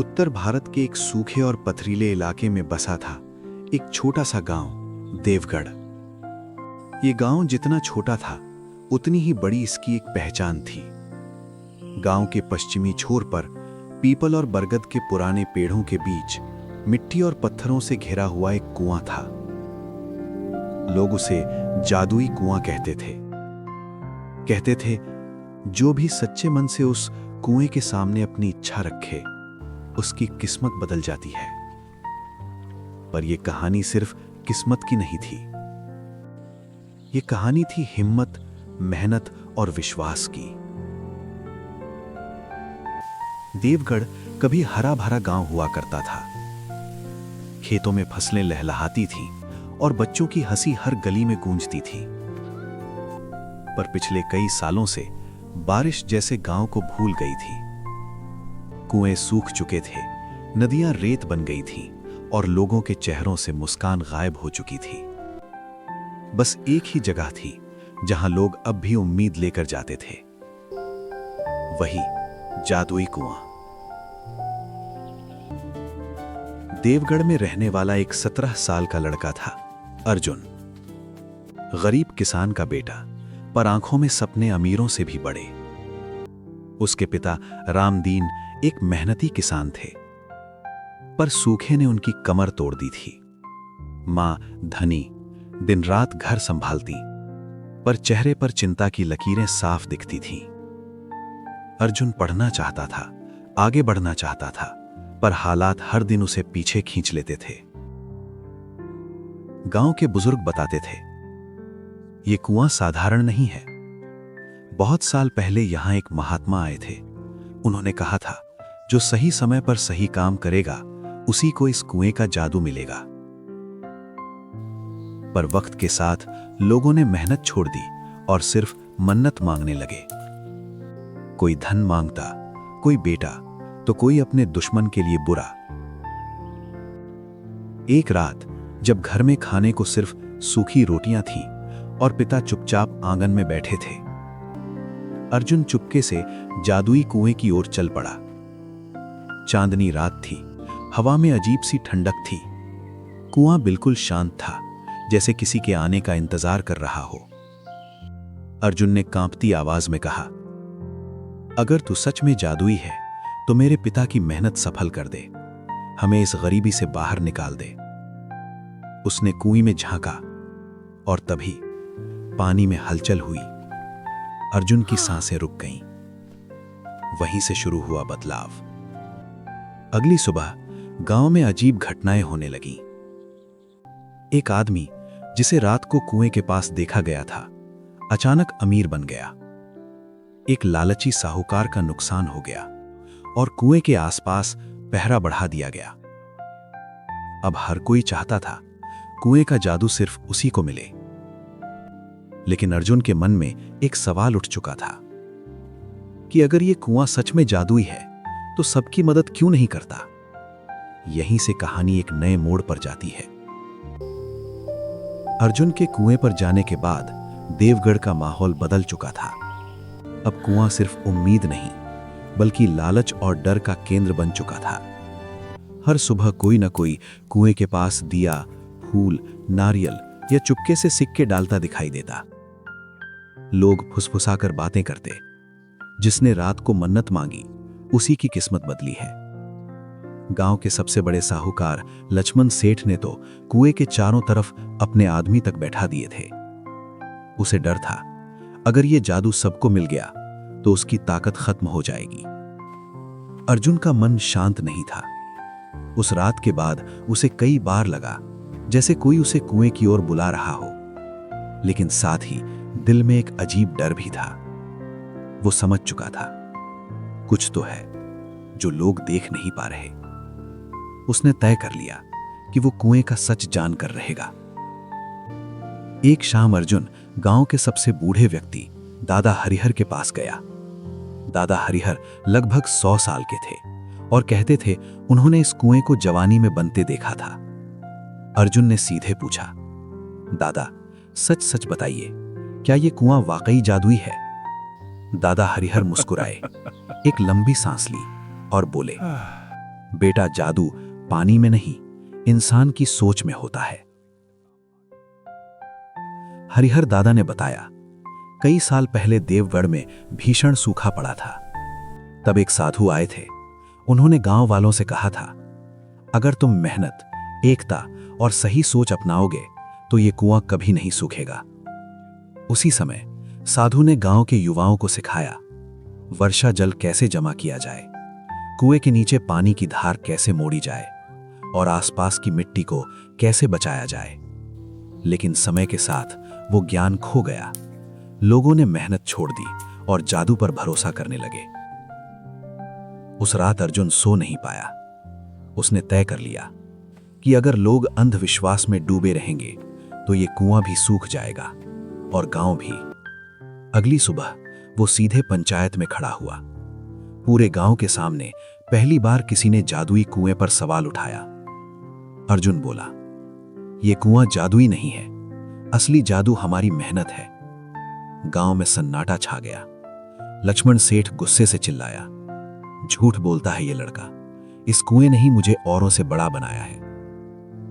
उत्तर भारत के एक सूखे और पथरीले इलाके में बसा था एक छोटा सा गांव, देवगढ़। ये गांव जितना छोटा था उतनी ही बड़ी इसकी एक पहचान थी। गांव के पश्चिमी छोर पर पीपल और बरगद के पुराने पेड़ों के बीच मिट्टी और पत्थरों से घिरा हुआ एक कुआं था। लोग उसे जादुई कुआं कहते थे जो भी सच्चे मन से उस कुएं के सामने अपनी इच्छा रखे उसकी किस्मत बदल जाती है। पर यह कहानी सिर्फ किस्मत की नहीं थी, यह कहानी थी हिम्मत, मेहनत और विश्वास की। देवगढ़ कभी हरा भरा गांव हुआ करता था। खेतों में फसलें लहलहाती थीं और बच्चों की हंसी हर गली में गूंजती थी। पर पिछले कई सालों से बारिश जैसे गांव को भूल गई थी। कुएं सूख चुके थे, नदियां रेत बन गई थीं और लोगों के चेहरों से मुस्कान गायब हो चुकी थी। बस एक ही जगह थी जहां लोग अब भी उम्मीद लेकर जाते थे, वही जादुई कुआं। देवगढ़ में रहने वाला एक 17 साल का लड़का था, अर्जुन। गरीब किसान का बेटा, पर आंखों में सपने अमीरों से भी बड़े। उसके पिता रामदीन एक मेहनती किसान थे, पर सूखे ने उनकी कमर तोड़ दी थी। मां धनी दिन रात घर संभालती, पर चेहरे पर चिंता की लकीरें साफ दिखती थीं। अर्जुन पढ़ना चाहता था, आगे बढ़ना चाहता था, पर हालात हर दिन उसे पीछे खींच लेते थे। गांव के बुजुर्ग बताते थे, ये कुआं साधारण नहीं है। बहुत साल पहले यहां एक महात्मा आए थे। उन्होंने कहा था, जो सही समय पर सही काम करेगा उसी को इस कुएं का जादू मिलेगा। पर वक्त के साथ लोगों ने मेहनत छोड़ दी और सिर्फ मन्नत मांगने लगे। कोई धन मांगता, कोई बेटा, तो कोई अपने दुश्मन के लिए बुरा। एक रात जब घर में खाने को सिर्फ सूखी रोटियां थीं और पिता चुपचाप आंगन में बैठे थे, अर्जुन चुपके से जादुई कुएं की ओर चल पड़ा। चांदनी रात थी, हवा में अजीब सी ठंडक थी। कुआं बिल्कुल शांत था, जैसे किसी के आने का इंतजार कर रहा हो। अर्जुन ने कांपती आवाज में कहा, अगर तू सच में जादुई है तो मेरे पिता की मेहनत सफल कर दे, हमें इस गरीबी से बाहर निकाल दे। उसने कुएं में झांका और तभी पानी में हलचल हुई। अर्जुन की सांसें रुक गईं। वहीं से शुरू हुआ बदलाव। अगली सुबह गांव में अजीब घटनाएं होने लगीं। एक आदमी जिसे रात को कुएं के पास देखा गया था, अचानक अमीर बन गया। एक लालची साहूकार का नुकसान हो गया और कुएं के आसपास पहरा बढ़ा दिया गया। अब हर कोई चाहता था कुएं का जादू सिर्फ उसी को मिले। लेकिन अर्जुन के मन में एक सवाल उठ चुका था कि अगर यह कुआं सच में जादुई है तो सबकी मदद क्यों नहीं करता। यहीं से कहानी एक नए मोड़ पर जाती है। अर्जुन के कुएं पर जाने के बाद देवगढ़ का माहौल बदल चुका था। अब कुआं सिर्फ उम्मीद नहीं, बल्कि लालच और डर का केंद्र बन चुका था। हर सुबह कोई न कोई कुएं के पास दिया, फूल, नारियल या चुपके से सिक्के डालता दिखाई देता। लोग फुसफुसाकर बातें करते, जिसने रात को मन्नत मांगी उसी की किस्मत बदली है। गांव के सबसे बड़े साहूकार लक्ष्मण सेठ ने तो कुएं के चारों तरफ अपने आदमी तक बैठा दिए थे। उसे डर था, अगर यह जादू सबको मिल गया तो उसकी ताकत खत्म हो जाएगी। अर्जुन का मन शांत नहीं था। उस रात के बाद उसे कई बार लगा जैसे कोई उसे कुएं की ओर बुला रहा हो, लेकिन साथ ही दिल में एक अजीब डर भी था। वो समझ चुका था, कुछ तो है जो लोग देख नहीं पा रहे। उसने तय कर लिया कि वो कुएं का सच जानकर रहेगा। एक शाम अर्जुन गांव के सबसे बूढ़े व्यक्ति दादा हरिहर के पास गया। दादा हरिहर लगभग 100 साल के थे और कहते थे उन्होंने इस कुएं को जवानी में बनते देखा था। अर्जुन ने सीधे पूछा, दादा सच सच बताइए, क्या ये कुआं वाकई जादुई है? दादा हरिहर मुस्कुराए, एक लंबी सांस ली और बोले, बेटा, जादू पानी में नहीं, इंसान की सोच में होता है। हरिहर दादा ने बताया, कई साल पहले देवगढ़ में भीषण सूखा पड़ा था। तब एक साधु आए थे। उन्होंने गांव वालों से कहा था, अगर तुम मेहनत, एकता और सही सोच अपनाओगे तो ये कुआं कभी नहीं सूखेगा। उसी समय साधु ने गांव के युवाओं को सिखाया वर्षा जल कैसे जमा किया जाए, कुएं के नीचे पानी की धार कैसे मोड़ी जाए और आसपास की मिट्टी को कैसे बचाया जाए। लेकिन समय के साथ वो ज्ञान खो गया। लोगों ने मेहनत छोड़ दी और जादू पर भरोसा करने लगे। उस रात अर्जुन सो नहीं पाया। उसने तय कर लिया कि अगर लोग अंधविश्वास में डूबे रहेंगे तो ये कुआं भी सूख जाएगा और गांव भी। अगली सुबह वो सीधे पंचायत में खड़ा हुआ। पूरे गांव के सामने पहली बार किसी ने जादुई कुएं पर सवाल उठाया। अर्जुन बोला, ये कुआं जादुई नहीं है, असली जादू हमारी मेहनत है। गांव में सन्नाटा छा गया। लक्ष्मण सेठ गुस्से से चिल्लाया, झूठ बोलता है ये लड़का, इस कुएं ने ही मुझे औरों से बड़ा बनाया है।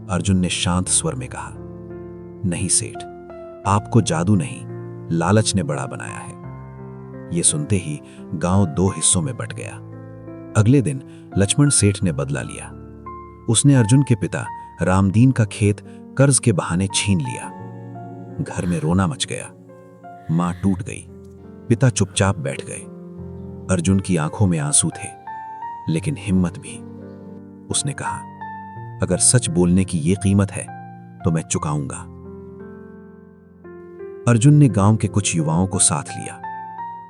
अर्जुन ने शांत स्वर में कहा, नहीं सेठ, आपको जादू नहीं, लालच ने बड़ा बनाया है। ये सुनते ही गांव दो हिस्सों में बंट गया। अगले दिन लक्ष्मण सेठ ने बदला लिया। उसने अर्जुन के पिता रामदीन का खेत कर्ज के बहाने छीन लिया। घर में रोना मच गया। मां टूट गई, पिता चुपचाप बैठ गए। अर्जुन की आंखों में आंसू थे, लेकिन हिम्मत भी। उसने कहा, अगर सच बोलने की ये कीमत है तो मैं चुकाऊंगा। अर्जुन ने गांव के कुछ युवाओं को साथ लिया।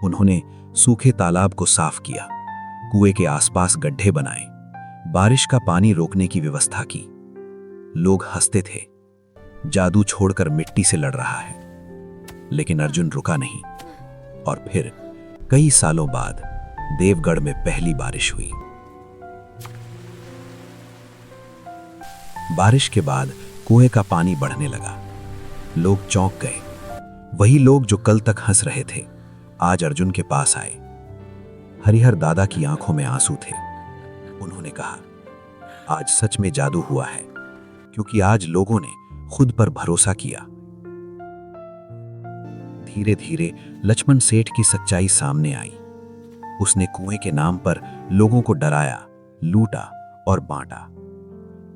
उन्होंने सूखे तालाब को साफ किया, कुएं के आसपास गड्ढे बनाए, बारिश का पानी रोकने की व्यवस्था की। लोग हंसते थे, जादू छोड़कर मिट्टी से लड़ रहा है। लेकिन अर्जुन रुका नहीं और फिर कई सालों बाद देवगढ़ में पहली बारिश हुई। बारिश के बाद कुएं का पानी बढ़ने लगा। लोग चौंक गए। वही लोग जो कल तक हंस रहे थे आज अर्जुन के पास आए। हरिहर दादा की आंखों में आंसू थे। उन्होंने कहा, आज सच में जादू हुआ है, क्योंकि आज लोगों ने खुद पर भरोसा किया। धीरे धीरे लक्ष्मण सेठ की सच्चाई सामने आई। उसने कुएं के नाम पर लोगों को डराया, लूटा और बांटा।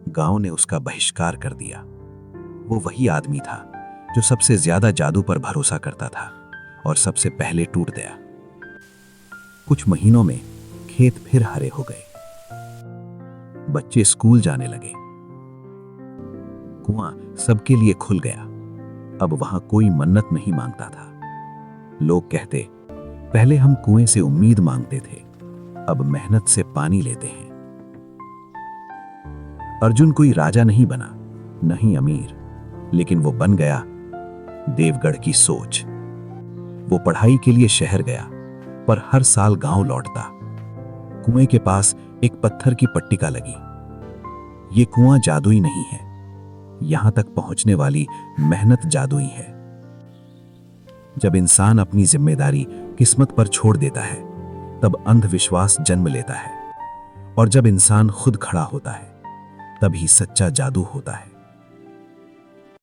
गांव ने उसका बहिष्कार कर दिया। वो वही आदमी था जो सबसे ज्यादा जादू पर भरोसा करता था और सबसे पहले टूट गया। कुछ महीनों में खेत फिर हरे हो गए। बच्चे स्कूल जाने लगे। कुआं सबके लिए खुल गया। अब वहां कोई मन्नत नहीं मांगता था। लोग कहते, पहले हम कुएं से उम्मीद मांगते थे, अब मेहनत से पानी लेते हैं। अर्जुन कोई राजा नहीं बना, नहीं अमीर, लेकिन वो बन गया देवगढ़ की सोच। वो पढ़ाई के लिए शहर गया, पर हर साल गांव लौटता। कुएं के पास एक पत्थर की पट्टिका लगी। ये कुआं जादुई नहीं है, यहां तक पहुंचने वाली मेहनत जादुई है। जब इंसान अपनी जिम्मेदारी किस्मत पर छोड़ देता है, तब अंधविश्वास जन्म लेता है, और जब इंसान खुद खड़ा होता है, तभी सच्चा जादू होता है।